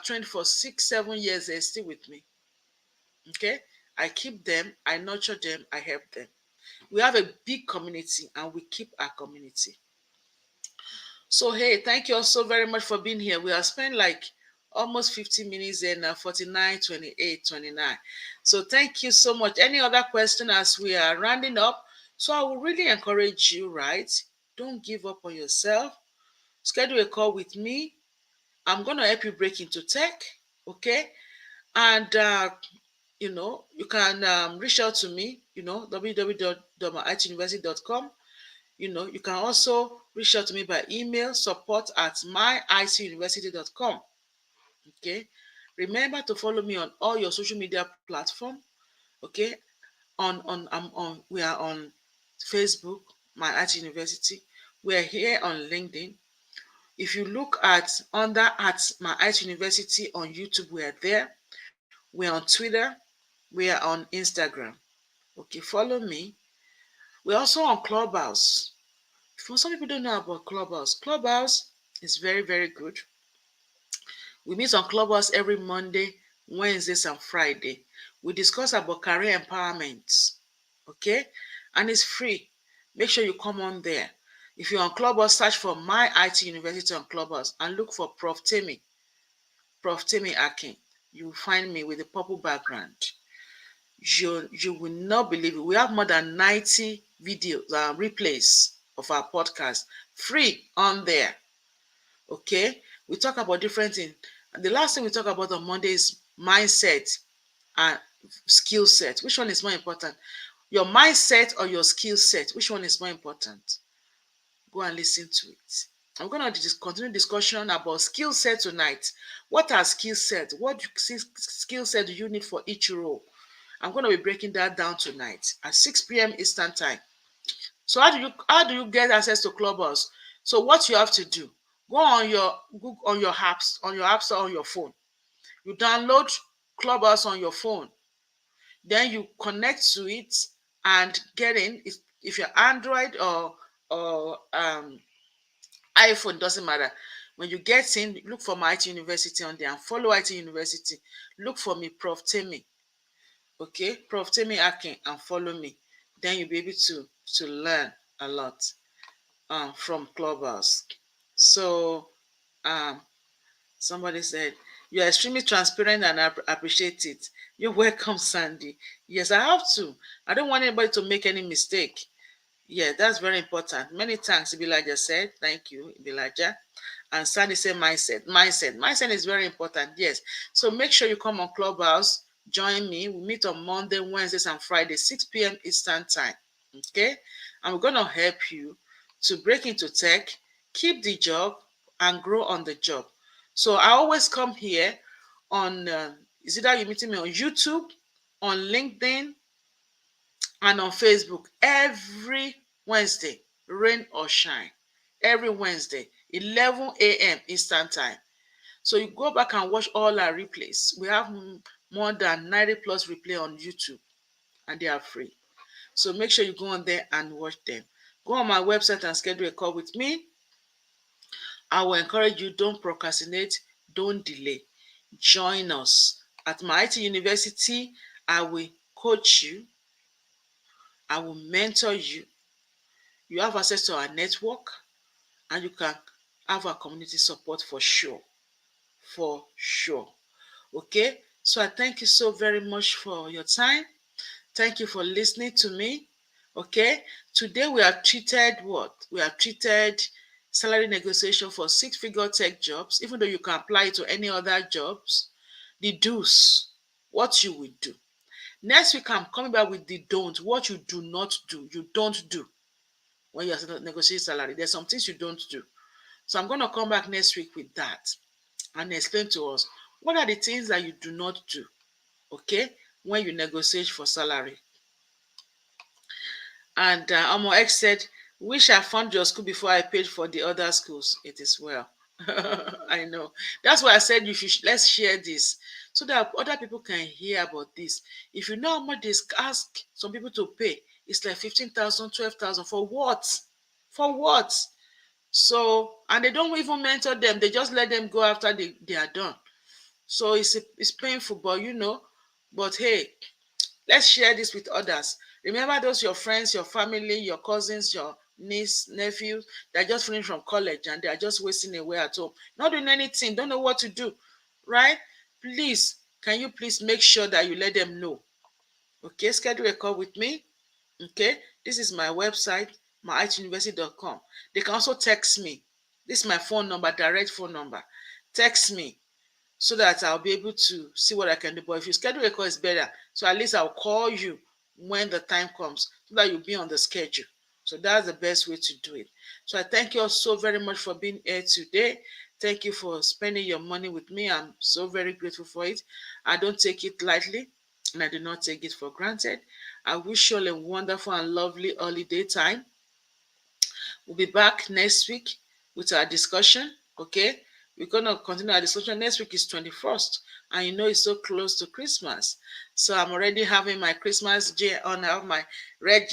Speaker 2: trained for 6, 7 years, they're still with me. Okay. I keep them. I nurture them. I help them. We have a big community and we keep our community. So hey, thank you all so very much for being here. We have spent like almost 50 minutes and 49, 28, 29. So thank you so much. Any other question as we are rounding up? So I will really encourage you, right? Don't give up on yourself. Schedule a call with me. I'm going to help you break into tech, okay? And, you can reach out to me, www.ituniversity.com. You can also reach out to me by email, support@myituniversity.com. Okay. Remember to follow me on all your social media platform. Okay. We are on Facebook, My IT University. We are here on LinkedIn. If you look at under at My IT University on YouTube, we are there. We are on Twitter. We are on Instagram. Okay, follow me. We're also on Clubhouse. For some people don't know about Clubhouse. Clubhouse is very, very good. We meet on Clubhouse every Monday, Wednesdays, and Friday. We discuss about career empowerment. Okay? And it's free. Make sure you come on there. If you're on Clubhouse, search for My IT University on Clubhouse and look for Prof. Temi, Prof. Temi Akin. You will find me with a purple background. You will not believe it. We have more than 90 videos, replays of our podcast free on there. Okay, we talk about different things. And the last thing we talk about on Monday is mindset and skill set. Which one is more important? Your mindset or your skill set? Which one is more important? Go and listen to it. I'm going to continue discussion about skill set tonight. What are skill sets? What skill set do you need for each role? I'm going to be breaking that down tonight at 6 p.m. Eastern Time. So how do you get access to Clubhouse? So what you have to do, go on your Google, on your app store on your phone. You download Clubhouse on your phone. Then you connect to it and get in. If you're Android or iPhone, doesn't matter. When you get in, look for my IT University on there and follow IT University. Look for me, Prof. Temi. Okay, Prof. Temi Akin, and follow me. Then you'll be able to learn a lot from Clubhouse. So somebody said, you're extremely transparent and I appreciate it. You're welcome, Sandy. Yes, I have to. I don't want anybody to make any mistake. Yeah, that's very important. Many thanks, Ibilaja said. Thank you, Ibilaja. And Sandy said mindset. Mindset is very important. Yes. So make sure you come on Clubhouse. Join me. We meet on Monday, Wednesdays, and Fridays, 6 p.m. Eastern Time. Okay? And we're going to help you to break into tech, keep the job, and grow on the job. So I always come here on, is either you're meeting me on YouTube, on LinkedIn, and on Facebook every Wednesday, rain or shine. Every Wednesday, 11 a.m. Eastern Time. So you go back and watch all our replays. We have more than 90 plus replay on YouTube, and they are free. So make sure you go on there and watch them. Go on my website and schedule a call with me. I will encourage you, don't procrastinate, don't delay. Join us. At my IT University, I will coach you. I will mentor you. You have access to our network, and you can have our community support for sure. For sure. Okay? So I thank you so very much for your time. Thank you for listening to me. Okay? Today we have treated what? We have treated salary negotiation for six-figure tech jobs, even though you can apply it to any other jobs. The do's, what you will do. Next week, I'm coming back with the don't, what you do not do. You don't do when you're negotiating salary. There's some things you don't do. So I'm going to come back next week with that and explain to us what are the things that you do not do, okay, when you negotiate for salary. And Omo X said, wish I found your school before I paid for the other schools. It is well. I know. That's why I said let's share this so that other people can hear about this. If you know how much they ask some people to pay, it's like 15,000, 12,000 for what? For what? So, and they don't even mentor them. They just let them go after they are done. So it's painful, but hey, let's share this with others. Remember those your friends, your family, your cousins, your niece, nephews, they're just finished from college and they're just wasting away at home. Not doing anything, don't know what to do, right? Please, can you please make sure that you let them know? Okay, schedule a call with me. Okay, this is my website, myituniversity.com. They can also text me. This is my phone number, direct phone number. Text me so that I'll be able to see what I can do. But if you schedule a call, it's better. So at least I'll call you when the time comes so that you'll be on the schedule. So So that's the best way to do it. So I thank you all so very much for being here today. Thank you for spending your money with me. I'm so very grateful for it. I don't take it lightly, and I do not take it for granted. I wish you all a wonderful and lovely holiday time. We'll be back next week with our discussion. Okay, we're gonna continue our discussion. Next week is 21st, and you know it's so close to Christmas. So I'm already having my Christmas gear on. I have my red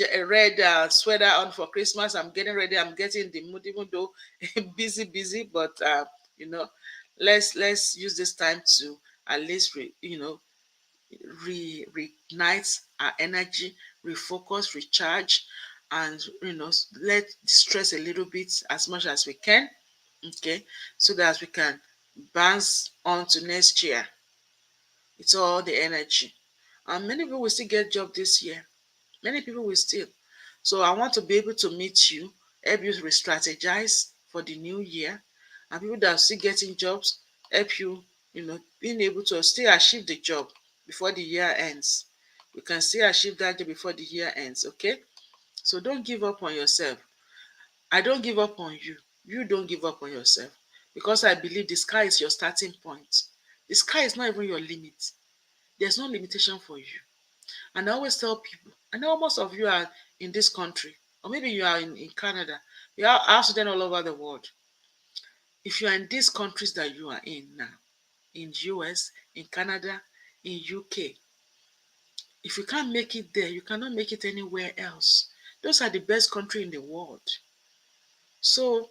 Speaker 2: sweater on for Christmas. I'm getting ready. I'm getting the mood, even though busy, but you know, let's use this time to at least reignite our energy, refocus, recharge, and let stress a little bit as much as we can. Okay, so that we can bounce on to next year. It's all the energy. And many people will still get job this year. Many people will still. So I want to be able to meet you, help you re-strategize for the new year. And people that are still getting jobs, help you, being able to still achieve the job before the year ends. We can still achieve that job before the year ends, okay? So don't give up on yourself. I don't give up on you. You don't give up on yourself. Because I believe the sky is your starting point. The sky is not even your limit. There's no limitation for you. And I always tell people, I know most of you are in this country, or maybe you are in Canada. You are students all over the world. If you are in these countries that you are in now, in US, in Canada, in UK, if you can't make it there, you cannot make it anywhere else. Those are the best country in the world. So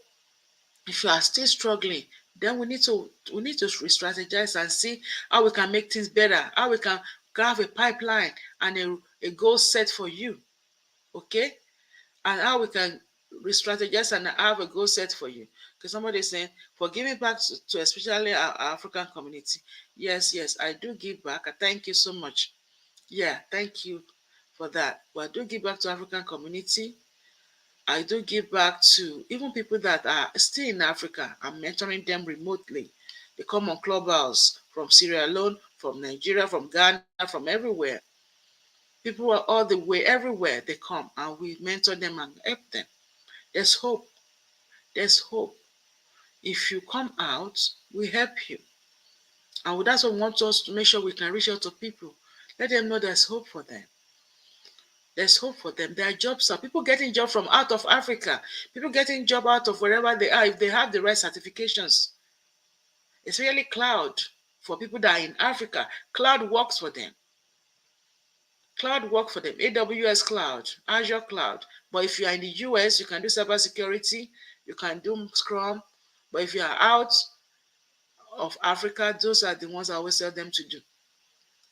Speaker 2: if you are still struggling, then we need to re-strategize and see how we can make things better, how we can have a pipeline and a goal set for you. Okay, and how we can re-strategize and have a goal set for you. Because somebody is saying, for giving back to especially our African community. Yes, I do give back. I thank you so much. Yeah, thank you for that. But I do give back to African community. I do give back to even people that are still in Africa. I'm mentoring them remotely. They come on Clubhouse from Sierra Leone, from Nigeria, from Ghana, from everywhere. People are all the way, everywhere they come, and we mentor them and help them. There's hope. There's hope. If you come out, we help you. And that's what we want us to make sure we can reach out to people. Let them know there's hope for them. There's hope for them. There are jobs. People getting job from out of Africa. People getting job out of wherever they are if they have the right certifications. It's really cloud for people that are in Africa. Cloud works for them. Cloud work for them. AWS Cloud, Azure Cloud. But if you are in the US, you can do cybersecurity, you can do Scrum. But if you are out of Africa, those are the ones I always tell them to do.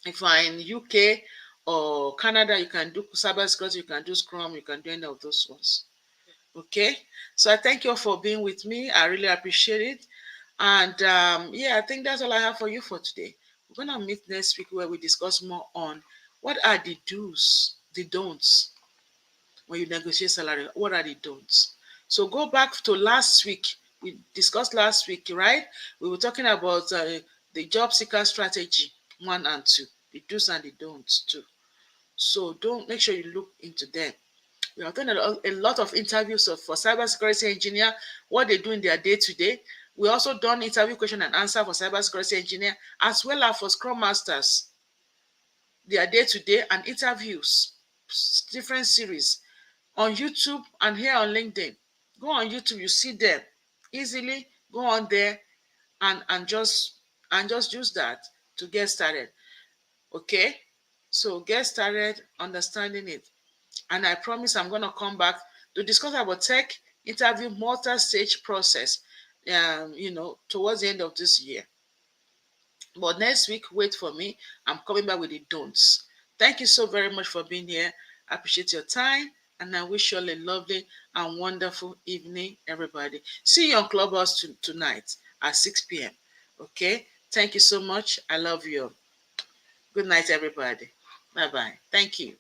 Speaker 2: If you are in UK or Canada, you can do cybersecurity, you can do Scrum, you can do any of those ones. Okay, so I thank you all for being with me. I really appreciate it. And I think that's all I have for you for today. We're going to meet next week where we discuss more on what are the do's, the don'ts when you negotiate salary. What are the don'ts? So go back to last week. We discussed last week, right? We were talking about the job seeker strategy 1 and 2, the do's and the don'ts too. So don't make sure you look into them. We have done a lot of interviews for cybersecurity engineer, what they do in their day-to-day. We also done interview question and answer for cybersecurity engineer, as well as for Scrum Masters, their day-to-day and interviews, different series on YouTube and here on LinkedIn. Go on YouTube, you see them easily. Go on there and just use that to get started. Okay, so get started understanding it. And I promise I'm going to come back to discuss about tech interview multi-stage process, towards the end of this year. But next week, wait for me. I'm coming back with the don'ts. Thank you so very much for being here. I appreciate your time, and I wish you all a lovely and wonderful evening, everybody. See you on Clubhouse tonight at 6 p.m. Okay? Thank you so much. I love you. Good night, everybody. Bye-bye. Thank you.